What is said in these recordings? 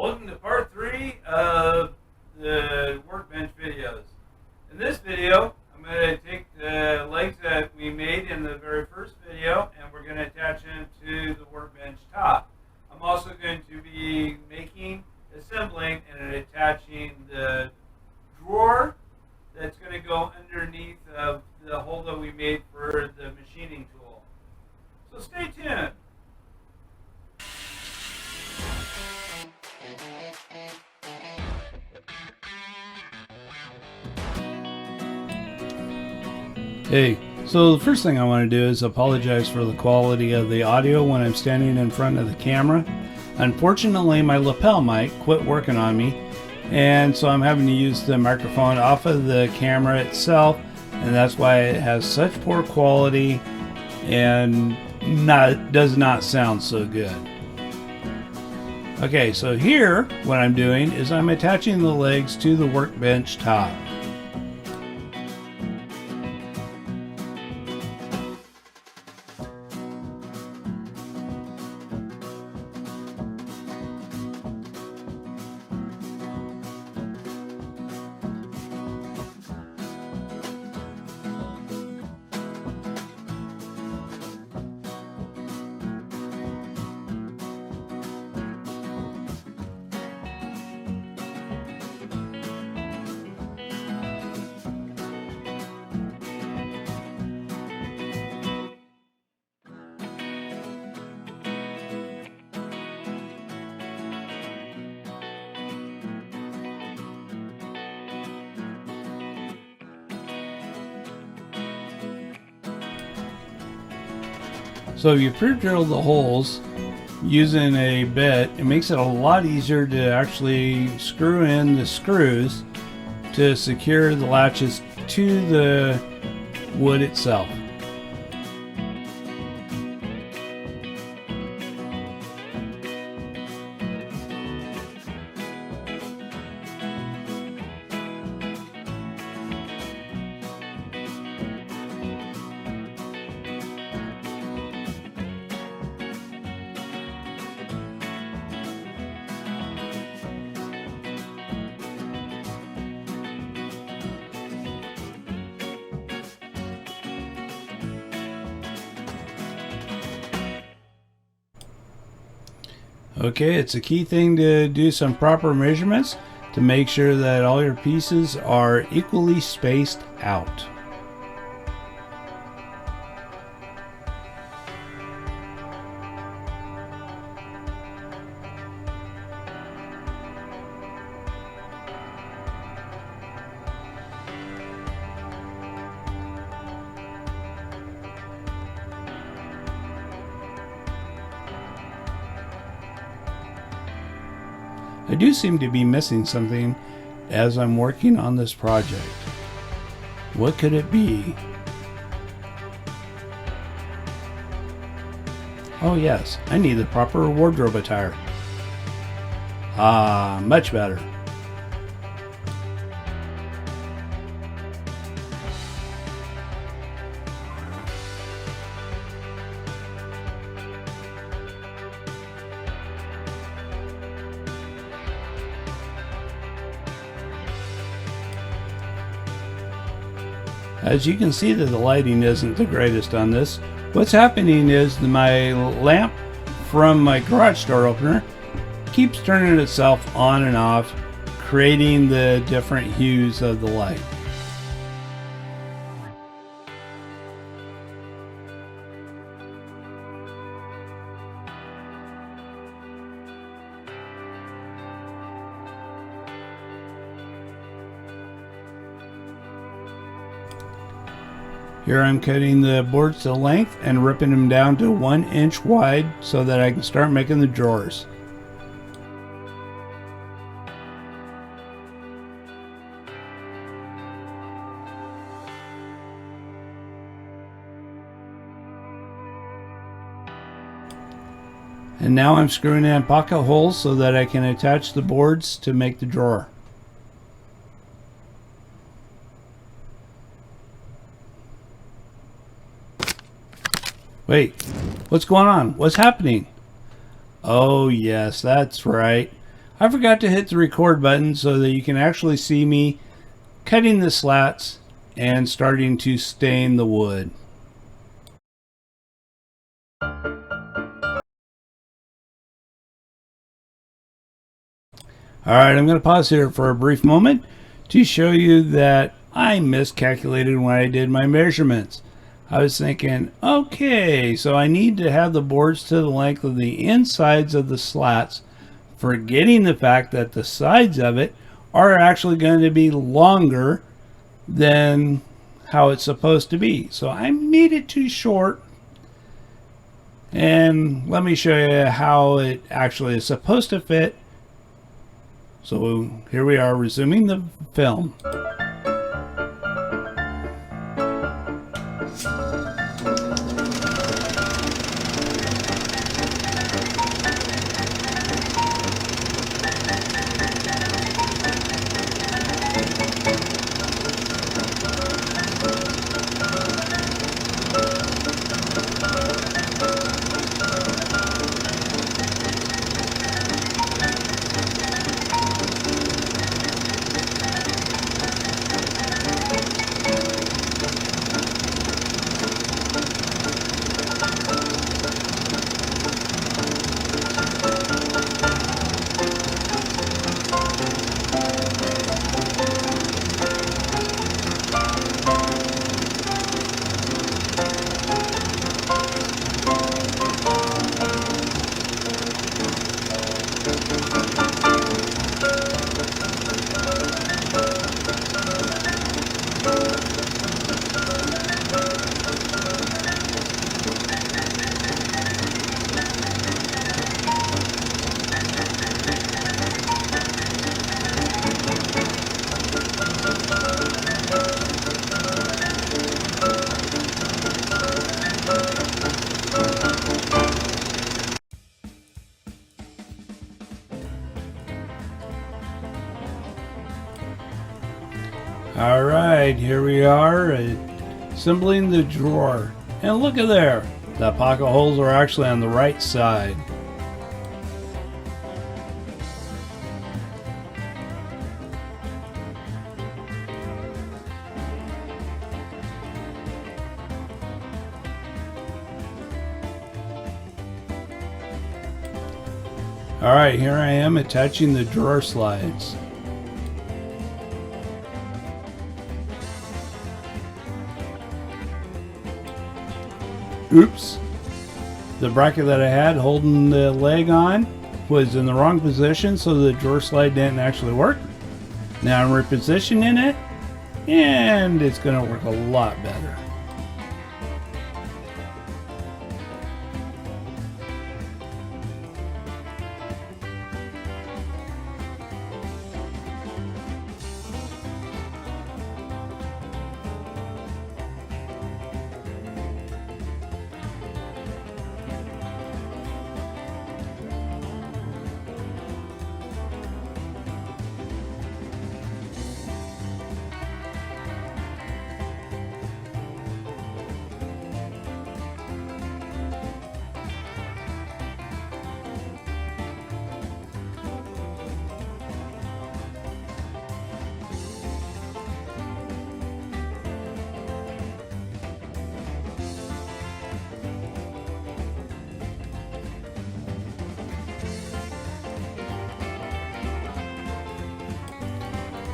Welcome to part 3 of the workbench videos. In this video, I'm going to take the legs that we made in the very first video and we're going to attach them to the workbench top. I'm also going to be assembling, and attaching the drawer that's going to go underneath of the hole that we made for the machining tool. So stay tuned. Hey, so the first thing I want to do is apologize for the quality of the audio when I'm standing in front of the camera. Unfortunately, my lapel mic quit working on me, and so I'm having to use the microphone off of the camera itself, and that's why it has such poor quality and does not sound so good. Okay, so here what I'm doing is I'm attaching the legs to the workbench top. So if you pre-drill the holes using a bit, it makes it a lot easier to actually screw in the screws to secure the latches to the wood itself. Okay, it's a key thing to do some proper measurements to make sure that all your pieces are equally spaced out. I do seem to be missing something as I'm working on this project. What could it be? Oh yes, I need the proper wardrobe attire. Ah, much better. As you can see that the lighting isn't the greatest on this. What's happening is my lamp from my garage door opener keeps turning itself on and off, creating the different hues of the light. Here I'm cutting the boards to length and ripping them down to 1 inch wide so that I can start making the drawers. And now I'm screwing in pocket holes so that I can attach the boards to make the drawer. Wait, what's going on? What's happening? Oh yes, that's right. I forgot to hit the record button so that you can actually see me cutting the slats and starting to stain the wood. Alright, I'm going to pause here for a brief moment to show you that I miscalculated when I did my measurements. I was thinking, okay, so I need to have the boards to the length of the insides of the slats, forgetting the fact that the sides of it are actually going to be longer than how it's supposed to be. So I made it too short. And let me show you how it actually is supposed to fit. So here we are resuming the film. Alright, here we are assembling the drawer. And look at there, the pocket holes are actually on the right side. Alright, here I am attaching the drawer slides. Oops, the bracket that I had holding the leg on was in the wrong position, so the drawer slide didn't actually work. Now I'm repositioning it, and it's going to work a lot better.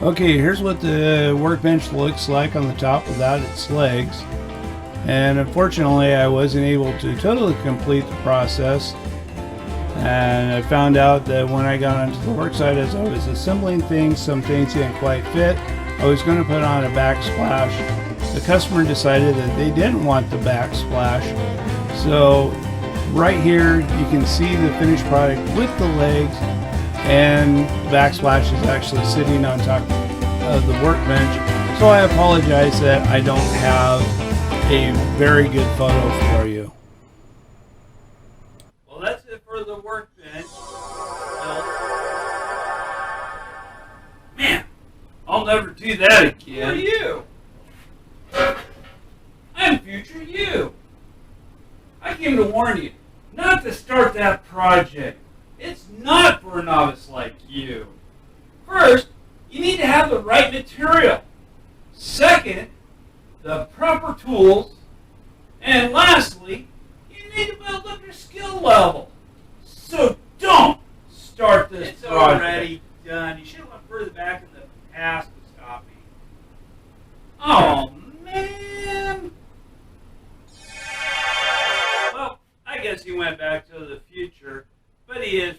Okay, here's what the workbench looks like on the top without its legs. And unfortunately, I wasn't able to totally complete the process. And I found out that when I got onto the work site as I was assembling things, some things didn't quite fit. I was going to put on a backsplash. The customer decided that they didn't want the backsplash. So right here, you can see the finished product with the legs. And the backsplash is actually sitting on top of the workbench. So I apologize that I don't have a very good photo for you. Well, that's it for the workbench. Man, I'll never do that again. Who are you? I'm future you. I came to warn you not to start that project. It's not for a novice like you. First, you need to have the right material. Second, the proper tools. And lastly, you need to build up your skill level. So don't start this project. It's already done. You should have went further back in the past to stop me. Oh, man. Well, I guess he went back to the future, but he is